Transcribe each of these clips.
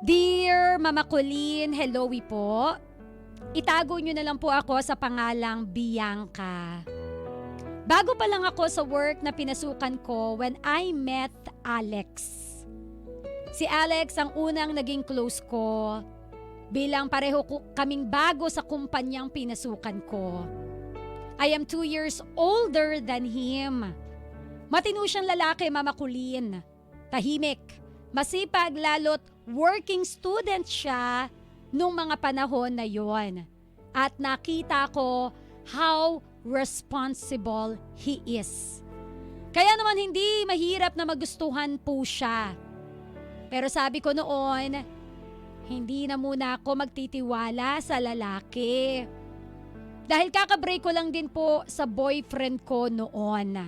Dear Mama Colleen, helloy po. Itago nyo na lang po ako sa pangalang Bianca. Bago pa lang ako sa work na pinasukan ko when I met Alex. Si Alex ang unang naging close ko bilang pareho kaming bago sa kumpanyang pinasukan ko. I am 2 years older than him. Matino siyang lalaki, Mama Colleen. Tahimik, masipag, lalo't working student siya nung mga panahon na yon. At nakita ko how responsible he is. Kaya naman hindi mahirap na magustuhan po siya. Pero sabi ko noon, hindi na muna ako magtitiwala sa lalaki. Dahil kakabreak ko lang din po sa boyfriend ko noon.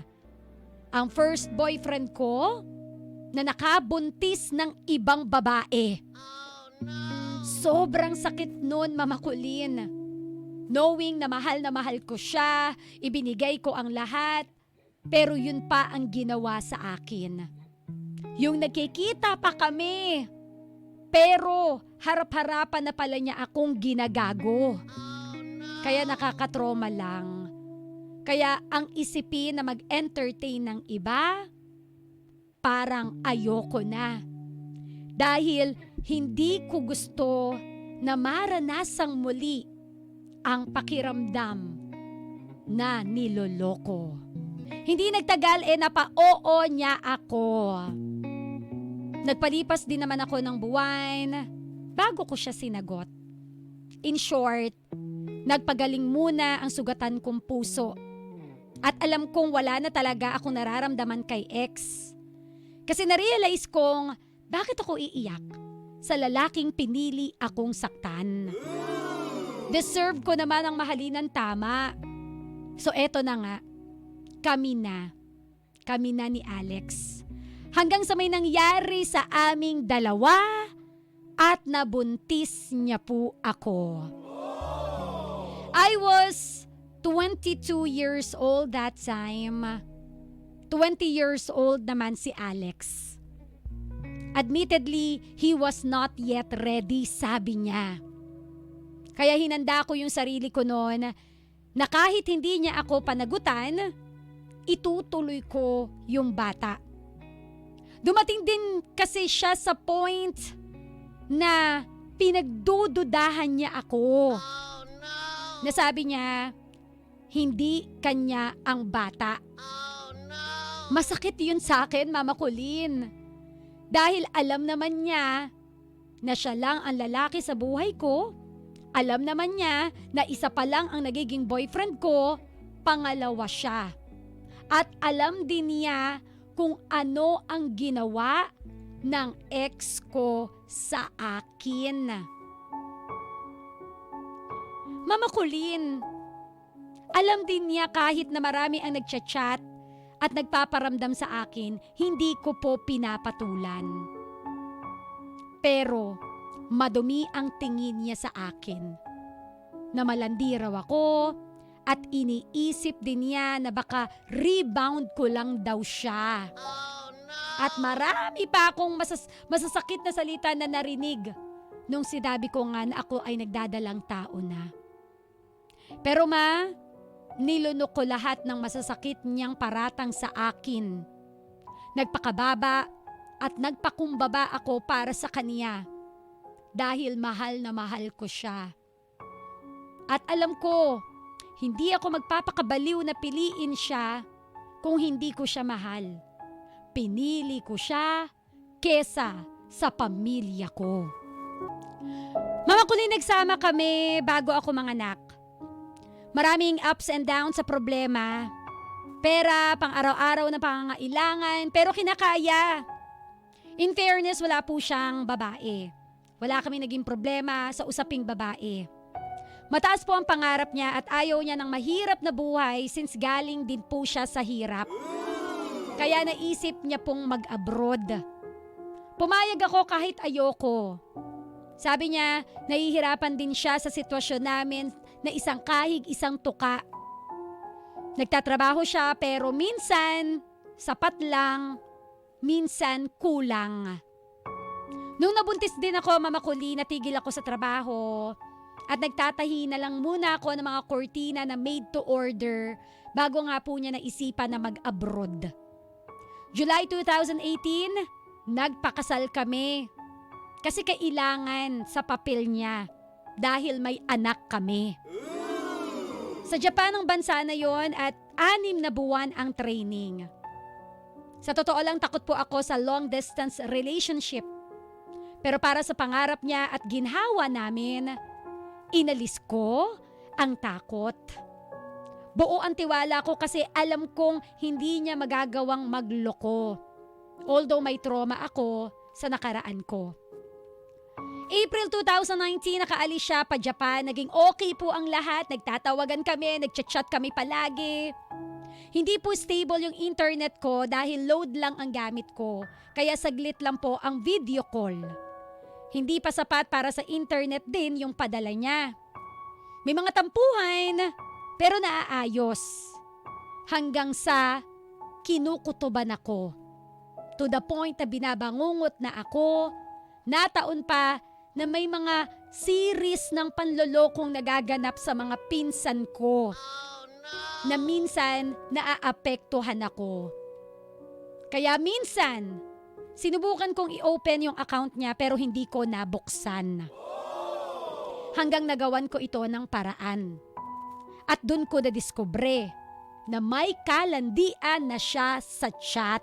Ang first boyfriend ko na nakabuntis ng ibang babae. Sobrang sakit nun, Mama Colleen. Knowing na mahal ko siya, ibinigay ko ang lahat, pero yun pa ang ginawa sa akin. Yung nagkikita pa kami, pero harap-harapan na pala niya akong ginagago. Kaya nakakatroma lang. Kaya ang isipin na mag-entertain ng iba, parang ayoko na. Dahil hindi ko gusto na maranasang muli ang pakiramdam na niloloko. Hindi nagtagal napa-oo niya ako. Nagpalipas din naman ako ng buwan bago ko siya sinagot. In short, nagpagaling muna ang sugatan kong puso. At alam kong wala na talaga akong nararamdaman kay ex. Kasi narealize kong bakit ako iiyak sa lalaking pinili akong saktan. Deserve ko naman ang mahalinan tama. So eto na nga, kami na ni Alex. Hanggang sa may nangyari sa aming dalawa at nabuntis niya po ako. I was 22 years old that time. 20 years old naman si Alex. Admittedly, he was not yet ready, sabi niya. Kaya hinanda ko yung sarili ko noon na kahit hindi niya ako panagutan, itutuloy ko yung bata. Dumating din kasi siya sa point na pinagdududahan niya ako. Nasabi niya, hindi kanya ang bata. Masakit yun sa akin, Mama Colleen. Dahil alam naman niya na siya lang ang lalaki sa buhay ko. Alam naman niya na isa pa lang ang nagiging boyfriend ko, pangalawa siya. At alam din niya kung ano ang ginawa ng ex ko sa akin. Mama Colleen, alam din niya kahit na marami ang nagchat-chat at nagpaparamdam sa akin, hindi ko po pinapatulan. Pero madumi ang tingin niya sa akin. Na malandi raw ako at iniisip din niya na baka rebound ko lang daw siya. At marami pa akong masasakit na salita na narinig nung sinabi ko nga na ako ay nagdadalang tao na. Pero ma, nilunok ko lahat ng masasakit niyang paratang sa akin. Nagpakababa at nagpakumbaba ako para sa kaniya dahil mahal na mahal ko siya. At alam ko, hindi ako magpapakabaliw na piliin siya kung hindi ko siya mahal. Pinili ko siya kesa sa pamilya ko. Mama Colleen, nagsama kami bago ako manganak. Maraming ups and downs sa problema. Pera, pang araw-araw na pangangailangan, pero kinakaya. In fairness, wala po siyang babae. Wala kami naging problema sa usaping babae. Mataas po ang pangarap niya at ayaw niya ng mahirap na buhay since galing din po siya sa hirap. Kaya naisip niya pong mag-abroad. Pumayag ako kahit ayoko. Sabi niya, nahihirapan din siya sa sitwasyon namin na isang kahig, isang tuka. Nagtatrabaho siya pero minsan sapat lang, minsan kulang. Nung nabuntis din ako, Mama Kuli, natigil ako sa trabaho at nagtatahi na lang muna ako ng mga kortina na made to order bago nga po niya naisipan na mag-abroad. July 2018, nagpakasal kami kasi kailangan sa papel niya dahil may anak kami. Sa Japan ang bansa na yon at 6 na buwan ang training. Sa totoo lang, takot po ako sa long distance relationship. Pero para sa pangarap niya at ginhawa namin, inalis ko ang takot. Buo ang tiwala ko kasi alam kong hindi niya magagawang magloko. Although may trauma ako sa nakaraan ko. April 2019, nakaalis siya pa Japan. Naging okay po ang lahat. Nagtatawagan kami, nagchat-chat kami palagi. Hindi po stable yung internet ko dahil load lang ang gamit ko. Kaya saglit lang po ang video call. Hindi pa sapat para sa internet din yung padala niya. May mga tampuhan, pero naaayos. Hanggang sa kinukutuban ako. To the point na binabangungot na ako. Nataon pa na may mga series ng panlolokong nagaganap sa mga pinsan ko. Na minsan naaapektuhan ako. Kaya minsan, sinubukan kong i-open yung account niya pero hindi ko nabuksan. Hanggang nagawan ko ito ng paraan. At dun ko na-discover na may kalandian na siya sa chat.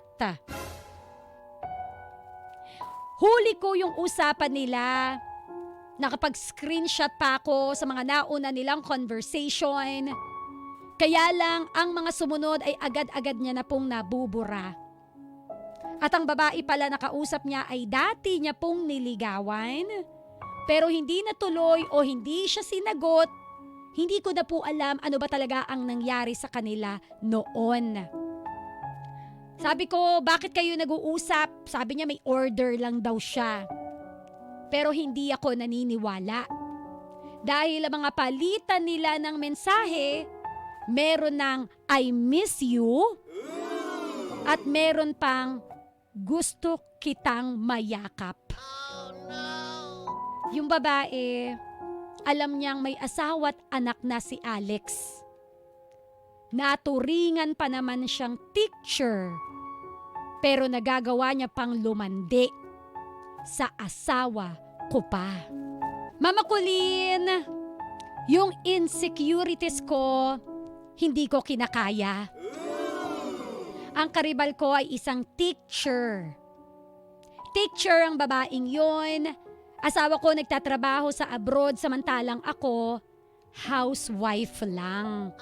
Huli ko yung usapan nila. Nakapag-screenshot pa ako sa mga nauna nilang conversation. Kaya lang ang mga sumunod ay agad-agad niya na pong nabubura. At ang babae pala na kausap niya ay dati niya pong niligawan. Pero hindi natuloy o hindi siya sinagot. Hindi ko na po alam ano ba talaga ang nangyari sa kanila noon. Sabi ko, bakit kayo nag-uusap? Sabi niya may order lang daw siya. Pero hindi ako naniniwala. Dahil ang mga palitan nila ng mensahe, meron ng I miss you at meron pang gusto kitang mayakap. Yung babae, alam niyang may asawa at anak na si Alex. Naturingan pa naman siyang teacher. Pero nagagawa niya pang lumandi sa asawa ko pa. Mama Colleen, yung insecurities ko, hindi ko kinakaya. Ang karibal ko ay isang teacher. Teacher ang babaeng yon. Asawa ko nagtatrabaho sa abroad samantalang ako, housewife lang.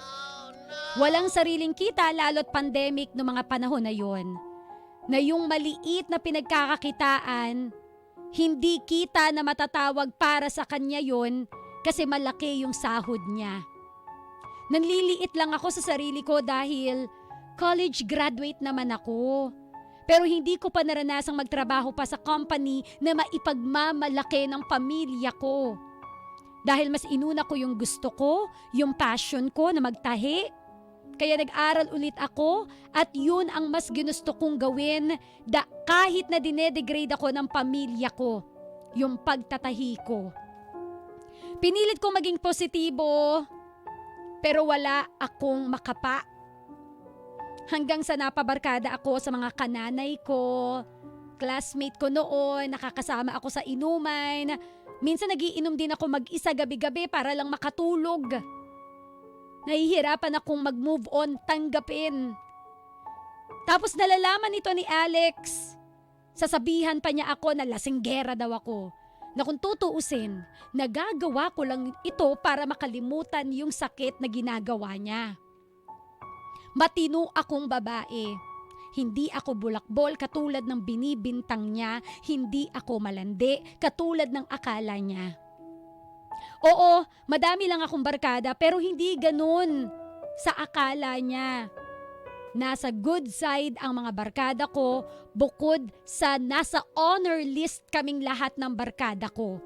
Walang sariling kita lalo't pandemic no mga panahon na yon. Na yung maliit na pinagkakakitaan, hindi kita na matatawag para sa kanya yon kasi malaki yung sahod niya. Nanliliit lang ako sa sarili ko dahil college graduate naman ako. Pero hindi ko pa naranasang magtrabaho pa sa company na maipagmamalaki ng pamilya ko. Dahil mas inuna ko yung gusto ko, yung passion ko na magtahi. Kaya nag-aral ulit ako at yun ang mas ginusto kong gawin kahit na dinedegrade ako ng pamilya ko, yung pagtatahi ko. Pinilit kong maging positibo pero wala akong makapa. Hanggang sa napabarkada ako sa mga kananay ko, classmate ko noon, nakakasama ako sa inuman. Minsan nagiinom din ako mag-isa gabi-gabi para lang makatulog. Nahihirapan akong mag-move on, tanggapin. Tapos nalalaman ito ni Alex. Sasabihan pa niya ako na lasinggera daw ako. Na kung tutuusin, nagagawa ko lang ito para makalimutan yung sakit na ginagawa niya. Matino akong babae. Hindi ako bulakbol katulad ng binibintang niya. Hindi ako malandi katulad ng akala niya. Oo, madami lang akong barkada pero hindi ganun sa akala niya. Nasa good side ang mga barkada ko bukod sa nasa honor list kaming lahat ng barkada ko.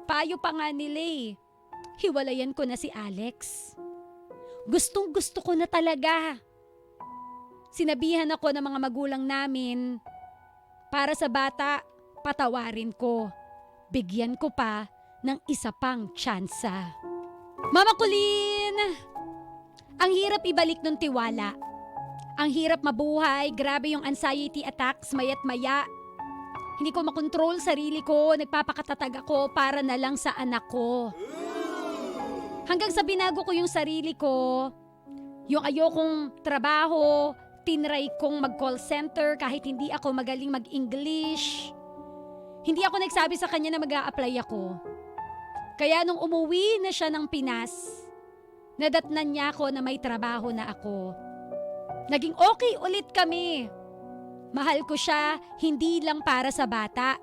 Payo pa nga nila hiwalayan ko na si Alex. Gustong gusto ko na talaga. Sinabihan ako ng mga magulang namin, para sa bata, patawarin ko. Bigyan ko pa ng isa pang tsansa. Mama Colleen! Ang hirap ibalik ng tiwala. Ang hirap mabuhay, grabe yung anxiety attacks maya't maya. Hindi ko makontrol sarili ko, nagpapakatatag ako para na lang sa anak ko. Hanggang sa binago ko yung sarili ko, yung ayokong trabaho, tinry kong mag-call center kahit hindi ako magaling mag-English. Hindi ako nagsabi sa kanya na mag-a-apply ako. Kaya nung umuwi na siya ng Pinas, nadatnan niya ako na may trabaho na ako. Naging okay ulit kami. Mahal ko siya, hindi lang para sa bata.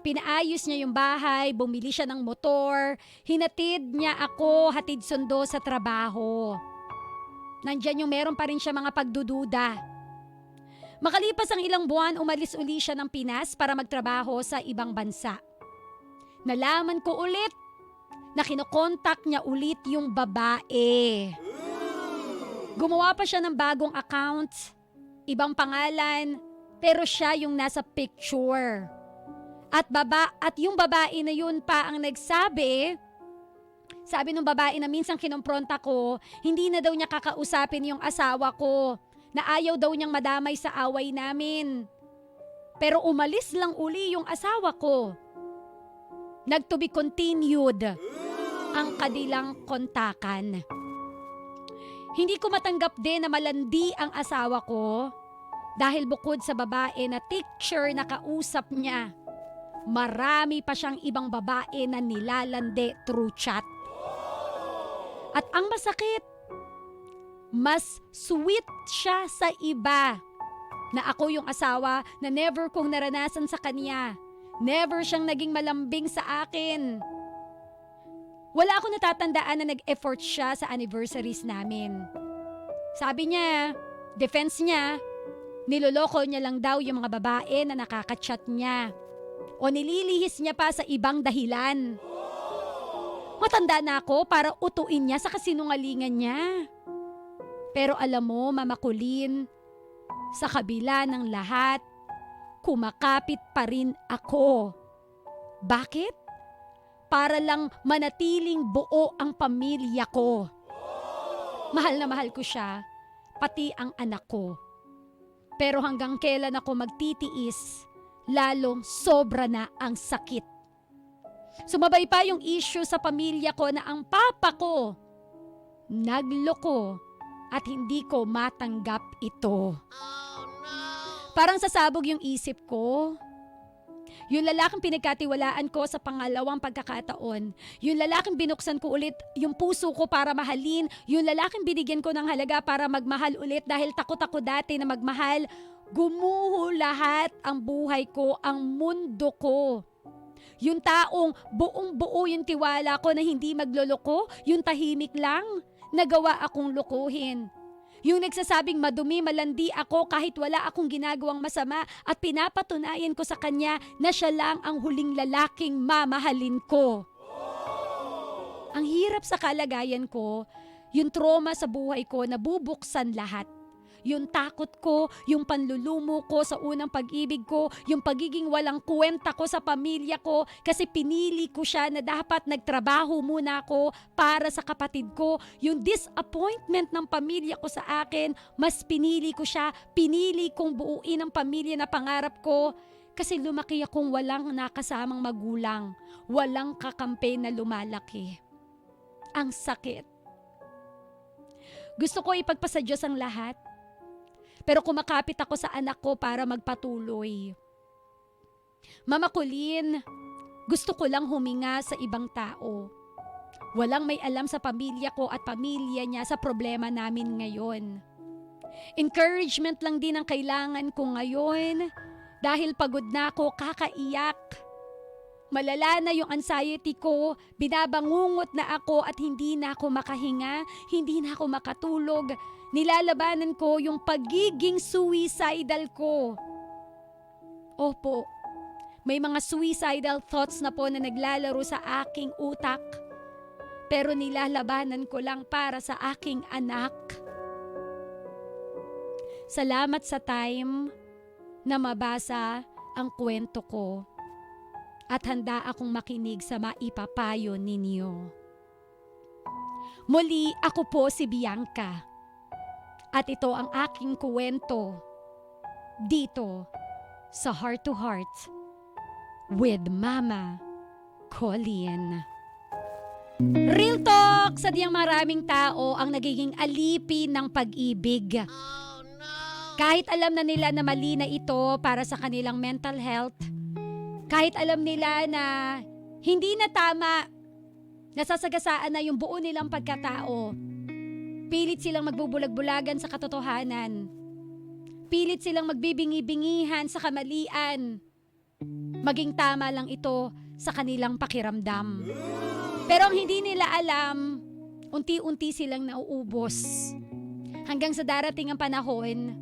Pinaayos niya yung bahay, bumili siya ng motor, hinatid niya ako, hatid sundo sa trabaho. Nandyan yung meron pa rin siya mga pagdududa. Makalipas ang ilang buwan, umalis uli siya ng Pinas para magtrabaho sa ibang bansa. Nalaman ko ulit na kinokontak niya ulit yung babae. Gumawa pa siya ng bagong account, ibang pangalan, pero siya yung nasa picture. At yung babae na yun pa ang nagsabi, sabi ng babae na minsan kinompronta ko, hindi na daw niya kakausapin yung asawa ko, na ayaw daw niyang madamay sa away namin. Pero umalis lang uli yung asawa ko. Nag-to be continued ang kanilang kontakan. Hindi ko matanggap din na malandi ang asawa ko dahil bukod sa babae na teacher na kausap niya, marami pa siyang ibang babae na nilalandi through chat. At ang masakit, mas sweet siya sa iba na ako yung asawa na never kong naranasan sa kanya. Never siyang naging malambing sa akin. Wala akong natatandaan na nag-effort siya sa anniversaries namin. Sabi niya, defense niya, niloloko niya lang daw yung mga babae na nakaka-chat niya. O nililihis niya pa sa ibang dahilan. Matanda na ako para utuin niya sa kasinungalingan niya. Pero alam mo, Mama Colleen, sa kabila ng lahat, kumakapit pa rin ako. Bakit? Para lang manatiling buo ang pamilya ko. Mahal na mahal ko siya, pati ang anak ko. Pero hanggang kailan ako magtitiis, lalong sobra na ang sakit. Sumabay pa yung issue sa pamilya ko na ang papa ko nagloko at hindi ko matanggap ito. Parang sasabog yung isip ko. Yung lalaking pinagkatiwalaan ko sa pangalawang pagkakataon, yung lalaking binuksan ko ulit yung puso ko para mahalin, yung lalaking binigyan ko ng halaga para magmahal ulit dahil takot ako dati na magmahal, gumuho lahat ang buhay ko, ang mundo ko. Yung taong buong-buo yung tiwala ko na hindi magloloko, yung tahimik lang, nagawa akong lokohin. Yung nagsasabing madumi, malandi ako kahit wala akong ginagawang masama at pinapatunayan ko sa kanya na siya lang ang huling lalaking mamahalin ko. Ang hirap sa kalagayan ko, yung trauma sa buhay ko na bubuksan lahat. Yung takot ko, yung panlulumo ko sa unang pag-ibig ko, yung pagiging walang kwenta ko sa pamilya ko kasi pinili ko siya na dapat nagtrabaho muna ako para sa kapatid ko. Yung disappointment ng pamilya ko sa akin, mas pinili ko siya, pinili kong buuin ang pamilya na pangarap ko kasi lumaki akong walang nakasamang magulang, walang kakampi na lumalaki. Ang sakit. Gusto ko ipagpasa Diyos ang lahat. Pero kumakapit ako sa anak ko para magpatuloy. Mama Colleen, gusto ko lang huminga sa ibang tao. Walang may alam sa pamilya ko at pamilya niya sa problema namin ngayon. Encouragement lang din ang kailangan ko ngayon dahil pagod na ako kakaiyak. Malala na yung anxiety ko, binabangungot na ako at hindi na ako makahinga, hindi na ako makatulog. Nilalabanan ko yung pagiging suicidal ko. Opo, may mga suicidal thoughts na po na naglalaro sa aking utak. Pero nilalabanan ko lang para sa aking anak. Salamat sa time na mabasa ang kwento ko at handa akong makinig sa maipapayo ninyo. Muli, ako po si Bianca at ito ang aking kwento dito sa Heart to Heart with Mama Colleen. Real talk! Sadyang maraming tao ang nagiging alipin ng pag-ibig. Kahit alam na nila na mali na ito para sa kanilang mental health, kahit alam nila na hindi na tama, nasasagasaan na yung buo nilang pagkatao, pilit silang magbubulag-bulagan sa katotohanan, pilit silang magbibingi-bingihan sa kamalian, maging tama lang ito sa kanilang pakiramdam. Pero ang hindi nila alam, unti-unti silang nauubos. Hanggang sa darating ang panahon,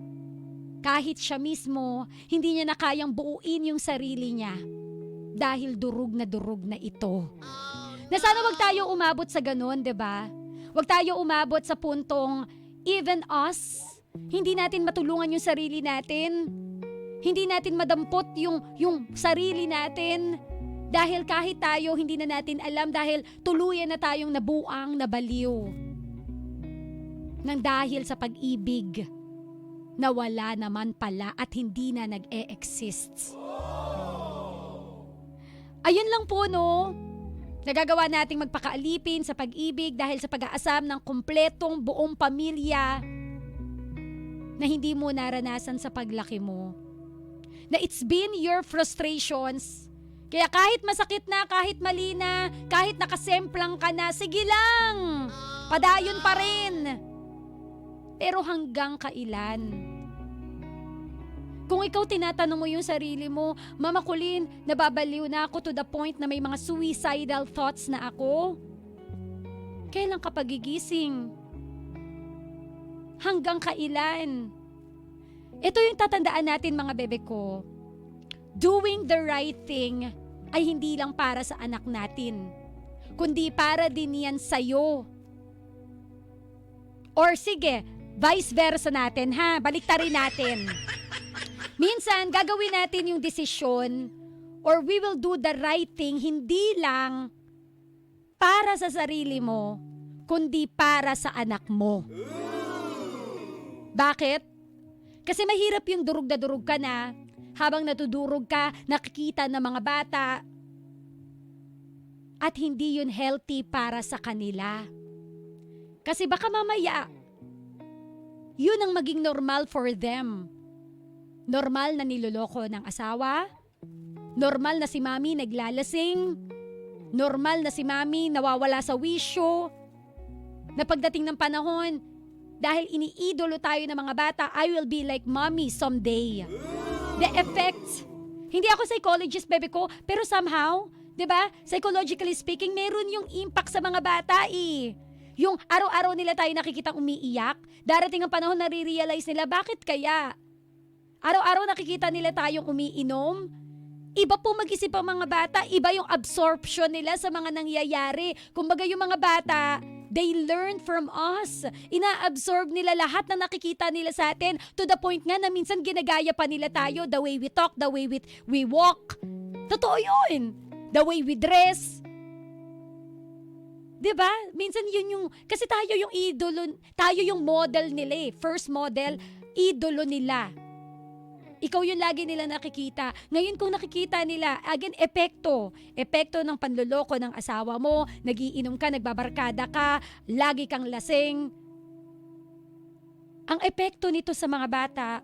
kahit siya mismo, hindi niya na kayang buuin yung sarili niya dahil durug na ito. Na sana wag tayo umabot sa ganun, 'di ba? Wag tayo umabot sa puntong even us, hindi natin matulungan yung sarili natin. Hindi natin madampot yung sarili natin. Dahil kahit tayo hindi na natin alam dahil tuluyan na tayong nabuang nabaliw. Nang dahil sa pag-ibig na wala naman pala at hindi na nag-e-exist. Ayun lang po no. Nagagawa nating magpakaalipin sa pag-ibig dahil sa pag-aasam ng kumpletong buong pamilya na hindi mo naranasan sa paglaki mo. Na it's been your frustrations. Kaya kahit masakit na, kahit mali na, kahit nakasemplang ka na, sige lang! Padayon pa rin! Pero hanggang kailan? Kung ikaw tinatanong mo yung sarili mo, Mama Colleen, nababaliw na ako to the point na may mga suicidal thoughts na ako. Kailan ka pagigising? Hanggang kailan? Ito yung tatandaan natin mga bebe ko. Doing the right thing ay hindi lang para sa anak natin, kundi para din yan sa'yo. Or sige, vice versa natin ha, baliktarin natin. Minsan, gagawin natin yung desisyon or we will do the right thing hindi lang para sa sarili mo, kundi para sa anak mo. Bakit? Kasi mahirap yung durug na durug ka na, habang natudurog ka, nakikita ng mga bata, at hindi yun healthy para sa kanila. Kasi baka mamaya, yun ang maging normal for them. Normal na niloloko ng asawa, normal na si mami naglalasing, normal na si mami nawawala sa wisyo, na pagdating ng panahon, dahil iniidolo tayo ng mga bata, I will be like mommy someday. The effects, hindi ako psychologist, bebe ko, pero somehow, 'di ba? Psychologically speaking, meron yung impact sa mga bata eh. Yung araw-araw nila tayo nakikitang umiiyak, darating ang panahon na re-realize nila, bakit kaya? Araw-araw nakikita nila tayong umiinom. Iba po mag-isip ang mga bata, iba yung absorption nila sa mga nangyayari. Kumbaga yung mga bata, they learn from us. Ina-absorb nila lahat na nakikita nila sa atin to the point nga na minsan ginagaya pa nila tayo. The way we talk, the way we walk. Totoo yun. The way we dress. Diba? Minsan yun yung, kasi tayo yung idolo, tayo yung model nila eh. First model, idolo nila. Ikaw yung lagi nila nakikita. Ngayon kung nakikita nila, again, epekto. Epekto ng panloloko ng asawa mo, nagiinom ka, nagbabarkada ka, lagi kang lasing. Ang epekto nito sa mga bata,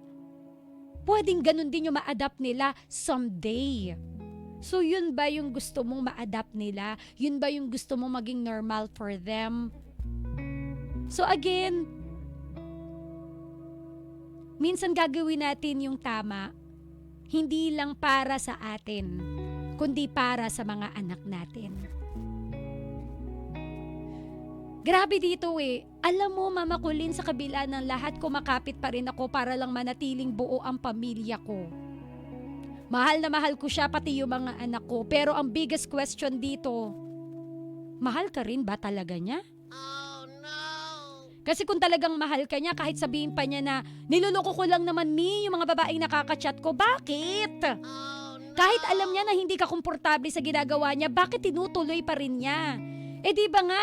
pwedeng ganun din yung ma-adapt nila someday. So yun ba yung gusto mong ma-adapt nila? Yun ba yung gusto mong maging normal for them? So again, minsan gagawin natin yung tama, hindi lang para sa atin, kundi para sa mga anak natin. Grabe dito eh. Alam mo, Mama Colleen, sa kabila ng lahat, kumakapit pa rin ako para lang manatiling buo ang pamilya ko. Mahal na mahal ko siya, pati yung mga anak ko. Pero ang biggest question dito, mahal ka rin ba talaga niya? Oh no! Kasi kung talagang mahal ka niya, kahit sabihin pa niya na, niloloko ko lang naman yung mga babaeng nakaka-chat ko, bakit? Oh Kahit alam niya na hindi ka komportable sa ginagawa niya, bakit tinutuloy pa rin niya? Eh di ba nga,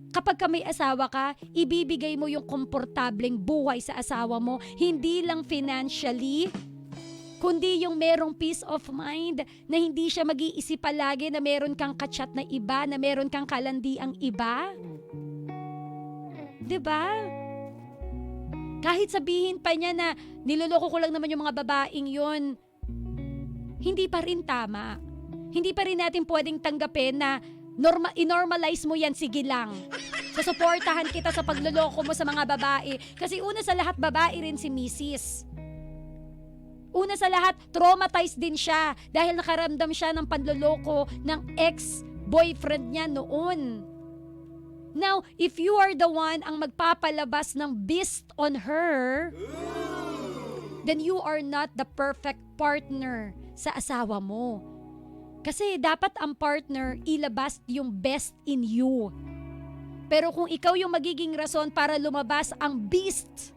kapag ka may asawa ka, ibibigay mo yung komportableng buhay sa asawa mo, hindi lang financially, kundi yung merong peace of mind na hindi siya mag-iisip palagi na meron kang kachat na iba, na meron kang kalandiang iba. 'Di ba? Kahit sabihin pa niya na niloloko ko lang naman yung mga babaeng yun, hindi pa rin tama. Hindi pa rin natin pwedeng tanggapin na i-normalize mo yan, sige lang. Susuportahan kita sa pagloloko mo sa mga babae. Kasi una sa lahat, babae rin si Mrs. Una sa lahat, traumatized din siya dahil nakaramdam siya ng panloloko ng ex-boyfriend niya noon. Now, if you are the one ang magpapalabas ng beast on her, then you are not the perfect partner sa asawa mo. Kasi dapat ang partner ilabas yung best in you. Pero kung ikaw yung magiging rason para lumabas ang beast,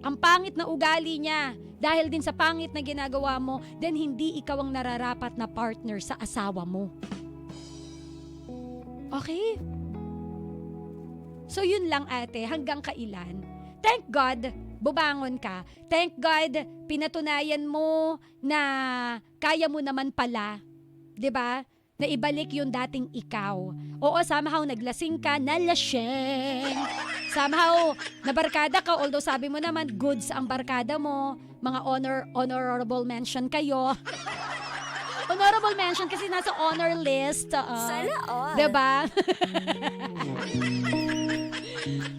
ang pangit na ugali niya, dahil din sa pangit na ginagawa mo, then hindi ikaw ang nararapat na partner sa asawa mo. Okay? So yun lang ate, hanggang kailan. Thank God, bubangon ka. Thank God, pinatunayan mo na kaya mo naman pala. 'Di ba? Na ibalik yung dating ikaw. Oo, somehow naglasing ka, nalaseng. Somehow, nabarkada ka, although sabi mo naman, goods ang barkada mo. Mga honorable mention kayo. Honorable mention kasi nasa honor list. Sana all. Diba?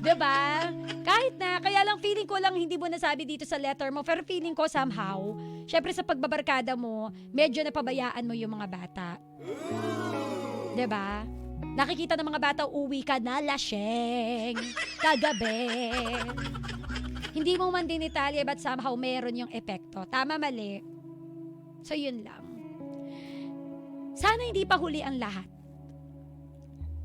Diba? Kahit na, kaya lang feeling ko lang hindi mo nasabi dito sa letter mo, pero feeling ko somehow, syempre sa pagbabarkada mo, medyo napabayaan mo yung mga bata. Diba? Nakikita ng mga bata, uwi ka na laseng, kagabi. Hindi mo man din Italia, but somehow meron yung epekto. Tama, mali. So yun lang. Sana hindi pa huli ang lahat.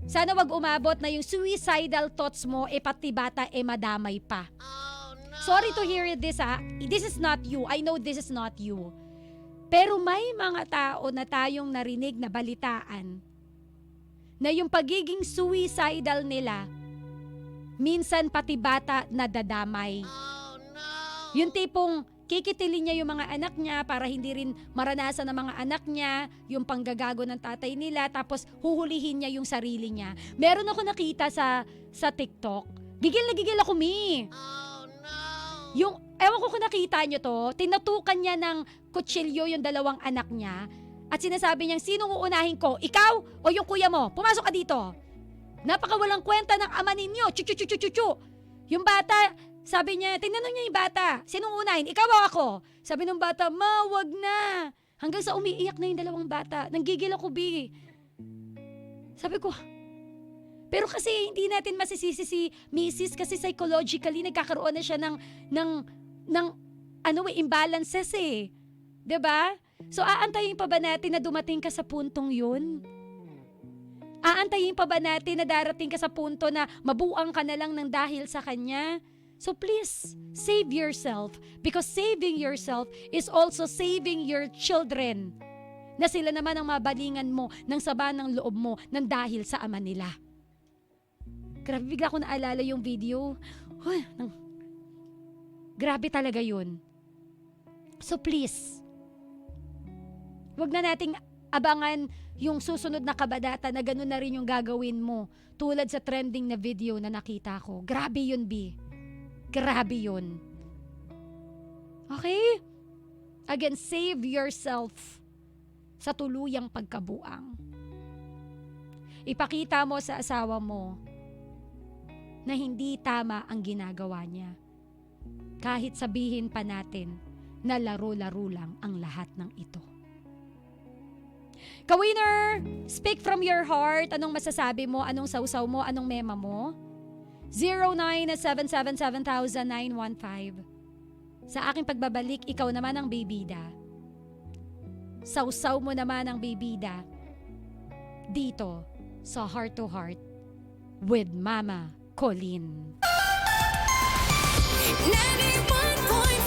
Sana wag umabot na yung suicidal thoughts mo, pati bata, madamay pa. Oh, no. Sorry to hear this, ha. This is not you. I know this is not you. Pero may mga tao na tayong narinig na balitaan na yung pagiging suicidal nila, minsan pati bata nadadamay. Oh, no. Yung tipong kikitilin niya yung mga anak niya para hindi rin maranasan ng mga anak niya yung panggagago ng tatay nila, tapos huhulihin niya yung sarili niya. Meron ako nakita sa TikTok. Gigil na gigil ako, Mi. Oh, no. Yung, ewan ko kung nakita niyo to, tinatukan niya ng kutsilyo yung dalawang anak niya at sinasabi niyang, sinong uunahin ko? Ikaw o yung kuya mo? Pumasok ka dito. Napakawalang kwenta ng ama ninyo. Chu-chu-chu-chu-chu. Yung bata, sabi niya, tinanong niya yung bata, sinong unahin? Ikaw o ako? Sabi ng bata, ma, wag na. Hanggang sa umiiyak na yung dalawang bata. Nanggigil ako, Bi. Sabi ko, pero kasi hindi natin masisisi si Mrs. kasi psychologically nagkakaroon na siya ng imbalances eh. 'Di ba? So aantayin pa ba natin na dumating ka sa puntong 'yun? Aantayin pa ba natin na darating ka sa punto na mabuang ka na lang ng dahil sa kanya? So please, save yourself, because saving yourself is also saving your children, na sila naman ang mabalingan mo ng saba ng loob mo ng dahil sa ama nila. Grabe, bigla ko naalala yung video. Grabe talaga yun. So please, wag na nating abangan yung susunod na kabadata na gano'n na rin yung gagawin mo. Tulad sa trending na video na nakita ko. Grabe yun, B. Grabe yun. Okay? Again, save yourself sa tuluyang pagkabuang. Ipakita mo sa asawa mo na hindi tama ang ginagawa niya. Kahit sabihin pa natin na laro-laro lang ang lahat ng ito. Ka-winner, speak from your heart. Anong masasabi mo? Anong sausaw mo? Anong mema mo? 0977770915. Sa aking pagbabalik, ikaw naman ang bibida. Sausaw mo naman ang bibida. Dito sa Heart to Heart with Mama Colleen. 91.5